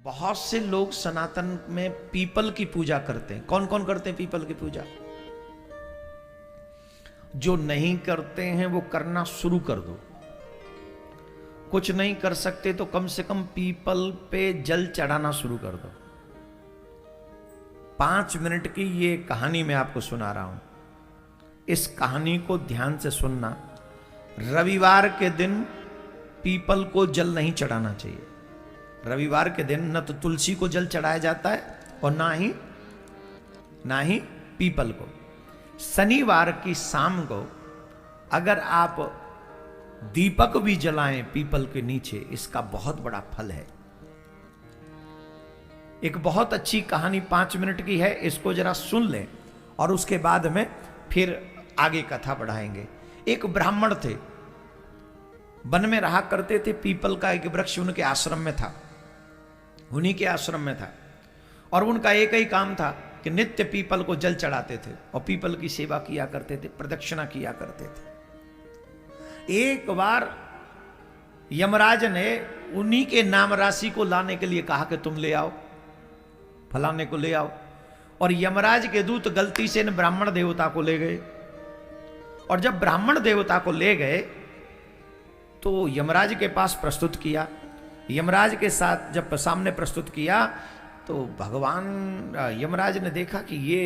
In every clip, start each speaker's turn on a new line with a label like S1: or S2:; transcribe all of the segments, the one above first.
S1: बहुत से लोग सनातन में पीपल की पूजा करते हैं। कौन कौन करते हैं पीपल की पूजा? जो नहीं करते हैं वो करना शुरू कर दो। कुछ नहीं कर सकते तो कम से कम पीपल पे जल चढ़ाना शुरू कर दो। 5 मिनट की ये कहानी मैं आपको सुना रहा हूं। इस कहानी को ध्यान से सुनना। रविवार के दिन पीपल को जल नहीं चढ़ाना चाहिए। रविवार के दिन न तो तुलसी को जल चढ़ाया जाता है और ना ही पीपल को। शनिवार की शाम को अगर आप दीपक भी जलाएं पीपल के नीचे, इसका बहुत बड़ा फल है। एक बहुत अच्छी कहानी 5 मिनट की है, इसको जरा सुन लें और उसके बाद में फिर आगे कथा बढ़ाएंगे। एक ब्राह्मण थे, वन में रहा करते थे। पीपल का एक वृक्ष उनके आश्रम में था, उन्हीं के आश्रम में था। और उनका एक ही काम था कि नित्य पीपल को जल चढ़ाते थे और पीपल की सेवा किया करते थे, प्रदक्षिणा किया करते थे। एक बार यमराज ने उन्हीं के नाम राशि को लाने के लिए कहा कि तुम ले आओ, फलाने को ले आओ। और यमराज के दूत गलती से इन ब्राह्मण देवता को ले गए। और जब ब्राह्मण देवता को ले गए तो यमराज के पास प्रस्तुत किया। यमराज के साथ जब सामने प्रस्तुत किया तो भगवान यमराज ने देखा कि ये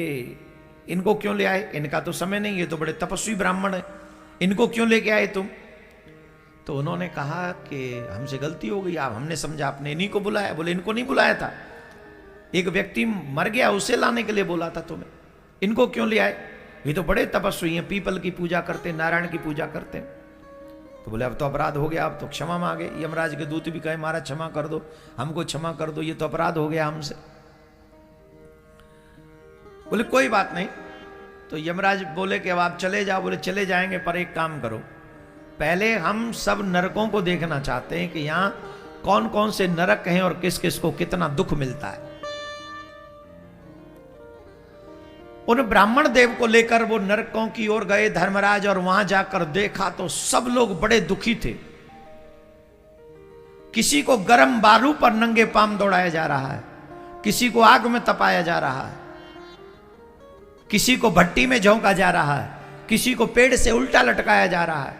S1: इनको क्यों ले आए, इनका तो समय नहीं, ये तो बड़े तपस्वी ब्राह्मण है, इनको क्यों लेके आए तुम? तो उन्होंने कहा कि हमसे गलती हो गई, आप हमने समझा आपने इन्हीं को बुलाया। बोले इनको नहीं बुलाया था, एक व्यक्ति मर गया उसे लाने के लिए बोला था तुम्हें, इनको क्यों ले आए? ये तो बड़े तपस्वी हैं, पीपल की पूजा करते, नारायण की पूजा करते हैं। तो बोले अब तो अपराध हो गया, अब तो क्षमा मांगे। यमराज के दूत भी कहे महाराज क्षमा कर दो, हमको क्षमा कर दो, ये तो अपराध हो गया हमसे। बोले कोई बात नहीं। तो यमराज बोले कि अब आप चले जाओ। बोले चले जाएंगे, पर एक काम करो, पहले हम सब नरकों को देखना चाहते हैं कि यहां कौन कौन से नरक हैं और किस किस को कितना दुख मिलता है। उन ब्राह्मण देव को लेकर वो नरकों की ओर गए धर्मराज, और वहां जाकर देखा तो सब लोग बड़े दुखी थे। किसी को गर्म बालू पर नंगे पांव दौड़ाया जा रहा है, किसी को आग में तपाया जा रहा है, किसी को भट्टी में झोंका जा रहा है, किसी को पेड़ से उल्टा लटकाया जा रहा है,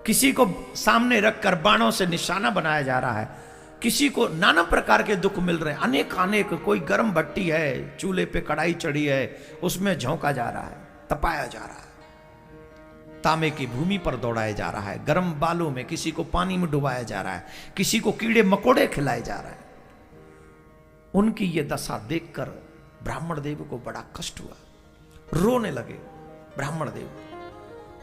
S1: किसी को सामने रखकर बाणों से निशाना बनाया जा रहा है, किसी को नाना प्रकार के दुख मिल रहे हैं, अनेक। कोई गर्म भट्टी है, चूल्हे पे कढ़ाई चढ़ी है, उसमें झोंका जा रहा है, तपाया जा रहा है, तांबे की भूमि पर दौड़ाया जा रहा है, गर्म बालों में किसी को पानी में डुबाया जा रहा है, किसी को कीड़े मकोड़े खिलाए जा रहे हैं। उनकी ये दशा देखकर ब्राह्मण देव को बड़ा कष्ट हुआ, रोने लगे ब्राह्मण देव।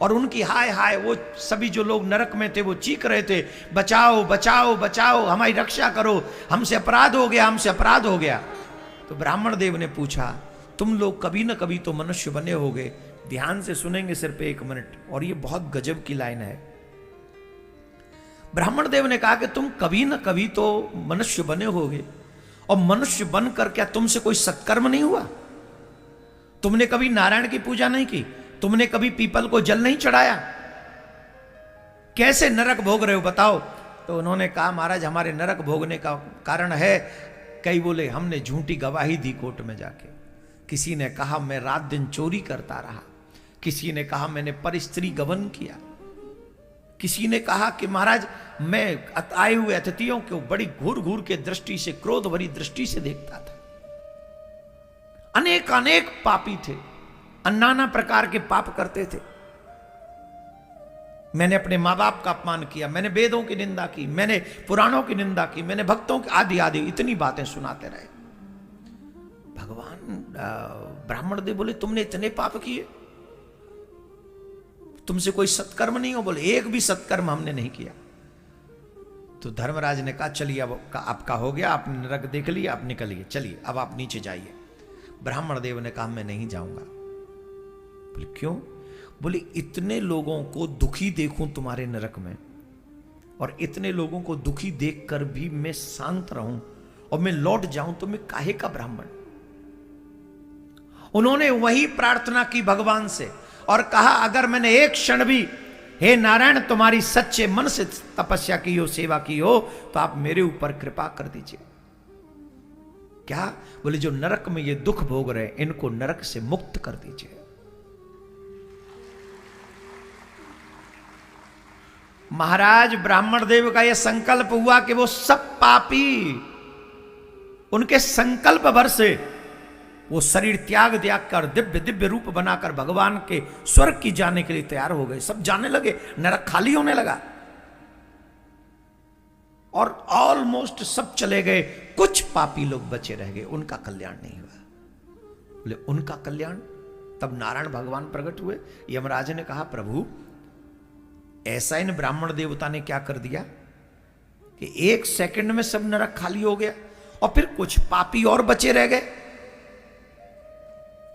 S1: और उनकी हाय हाय, वो सभी जो लोग नरक में थे वो चीख रहे थे, बचाओ बचाओ बचाओ, हमारी रक्षा करो, हमसे अपराध हो गया, हमसे अपराध हो गया। तो ब्राह्मण देव ने पूछा तुम लोग कभी न कभी तो मनुष्य बने होगे। ध्यान से सुनेंगे सिर्फ 1 मिनट, और ये बहुत गजब की लाइन है। ब्राह्मण देव ने कहा कि तुम कभी न कभी तो मनुष्य बने होगे, और मनुष्य बनकर क्या तुमसे कोई सत्कर्म नहीं हुआ? तुमने कभी नारायण की पूजा नहीं की, तुमने कभी पीपल को जल नहीं चढ़ाया, कैसे नरक भोग रहे हो बताओ? तो उन्होंने कहा महाराज हमारे नरक भोगने का कारण है। कई बोले हमने झूठी गवाही दी कोर्ट में जाके, किसी ने कहा मैं रात दिन चोरी करता रहा, किसी ने कहा मैंने परस्त्री गमन किया, किसी ने कहा कि महाराज मैं आए हुए अतिथियों को बड़ी घूर घूर के दृष्टि से, क्रोध भरी दृष्टि से देखता था। अनेक पापी थे, नाना प्रकार के पाप करते थे। मैंने अपने माँ बाप का अपमान किया, मैंने वेदों की निंदा की, मैंने पुराणों की निंदा की, मैंने भक्तों की आदि इतनी बातें सुनाते रहे। भगवान ब्राह्मण देव बोले तुमने इतने पाप किए, तुमसे कोई सत्कर्म नहीं हो? बोले एक भी सत्कर्म हमने नहीं किया। तो धर्मराज ने कहा चलिए अब आपका हो गया, आपने नरक देख लिया, आप निकलिए, चलिए अब आप नीचे जाइए। ब्राह्मण देव ने कहा मैं नहीं जाऊंगा। बोले क्यों? बोले इतने लोगों को दुखी देखूं तुम्हारे नरक में, और इतने लोगों को दुखी देखकर भी मैं शांत रहूं और मैं लौट जाऊं, तो मैं काहे का ब्राह्मण? उन्होंने वही प्रार्थना की भगवान से और कहा अगर मैंने एक क्षण भी हे नारायण तुम्हारी सच्चे मन से तपस्या की हो, सेवा की हो, तो आप मेरे ऊपर कृपा कर दीजिए। क्या? बोले जो नरक में ये दुख भोग रहे इनको नरक से मुक्त कर दीजिए। महाराज ब्राह्मण देव का यह संकल्प हुआ कि वो सब पापी उनके संकल्प भर से वो शरीर त्याग कर दिव्य दिव्य रूप बनाकर भगवान के स्वर्ग की जाने के लिए तैयार हो गए। सब जाने लगे, नरक खाली होने लगा और ऑलमोस्ट सब चले गए। कुछ पापी लोग बचे रह गए, उनका कल्याण नहीं हुआ। बोले उनका कल्याण? तब नारायण भगवान प्रकट हुए। यमराज ने कहा प्रभु ऐसा इन ब्राह्मण देवता ने क्या कर दिया कि 1 सेकंड में सब नरक खाली हो गया और फिर कुछ पापी और बचे रह गए।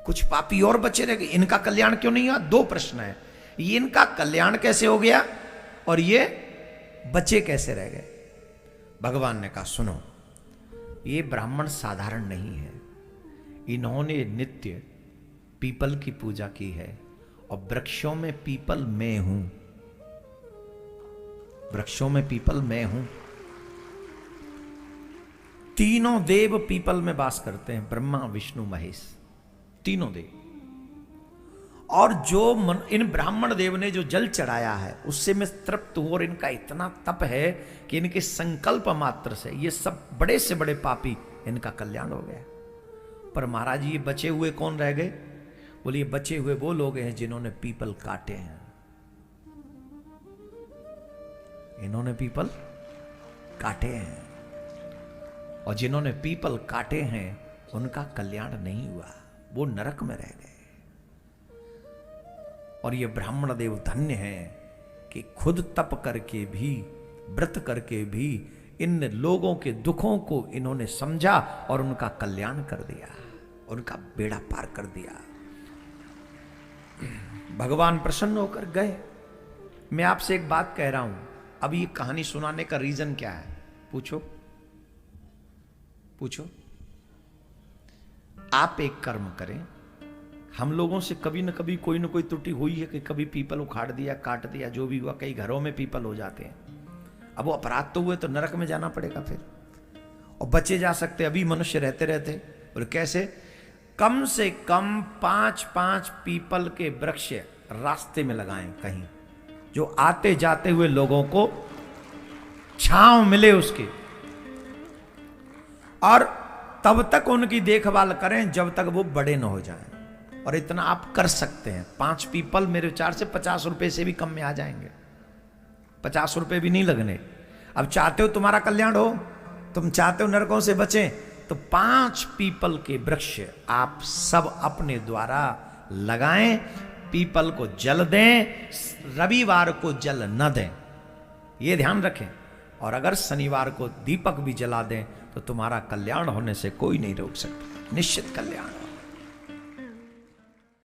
S1: कुछ पापी और बचे रह गए, इनका कल्याण क्यों नहीं हुआ? 2 प्रश्न है, ये इनका कल्याण कैसे हो गया और ये बचे कैसे रह गए? भगवान ने कहा सुनो, ये ब्राह्मण साधारण नहीं है, इन्होंने नित्य पीपल की पूजा की है और वृक्षों में पीपल मैं हूं, वृक्षों में पीपल मैं हूं। तीनों देव पीपल में वास करते हैं, ब्रह्मा विष्णु महेश, तीनों देव। और जो इन ब्राह्मण देव ने जो जल चढ़ाया है उससे मैं तृप्त हूं और इनका इतना तप है कि इनके संकल्प मात्र से ये सब बड़े से बड़े पापी इनका कल्याण हो गया। पर महाराज ये बचे हुए कौन रह गए? बोले ये बचे हुए वो लोग हैं जिन्होंने पीपल काटे हैं, इन्होंने पीपल काटे हैं और जिन्होंने पीपल काटे हैं उनका कल्याण नहीं हुआ, वो नरक में रह गए। और ये ब्राह्मण देव धन्य हैं कि खुद तप करके भी, व्रत करके भी इन लोगों के दुखों को इन्होंने समझा और उनका कल्याण कर दिया, उनका बेड़ा पार कर दिया। भगवान प्रसन्न होकर गए। मैं आपसे एक बात कह रहा हूं, अब ये कहानी सुनाने का रीजन क्या है? पूछो पूछो। आप एक कर्म करें, हम लोगों से कभी न कभी कोई न कोई त्रुटि हुई है कि कभी पीपल उखाड़ दिया, काट दिया, जो भी हुआ। कई घरों में पीपल हो जाते हैं। अब वो अपराध तो हुए तो नरक में जाना पड़ेगा फिर, और बचे जा सकते अभी मनुष्य रहते रहते। और कैसे? कम से कम 5-5 पीपल के वृक्ष रास्ते में लगाएं कहीं, जो आते जाते हुए लोगों को छांव मिले उसकी, और तब तक उनकी देखभाल करें जब तक वो बड़े न हो जाएं। और इतना आप कर सकते हैं। 5 पीपल मेरे विचार से 50 रुपए से भी कम में आ जाएंगे, 50 रुपए भी नहीं लगने। अब चाहते हो तुम्हारा कल्याण हो, तुम चाहते हो नरकों से बचें, तो 5 पीपल के वृक्ष आप सब अपने द्वारा लगाएं। पीपल को जल दें, रविवार को जल न दें, ये ध्यान रखें। और अगर शनिवार को दीपक भी जला दें तो तुम्हारा कल्याण होने से कोई नहीं रोक सकता, निश्चित कल्याण।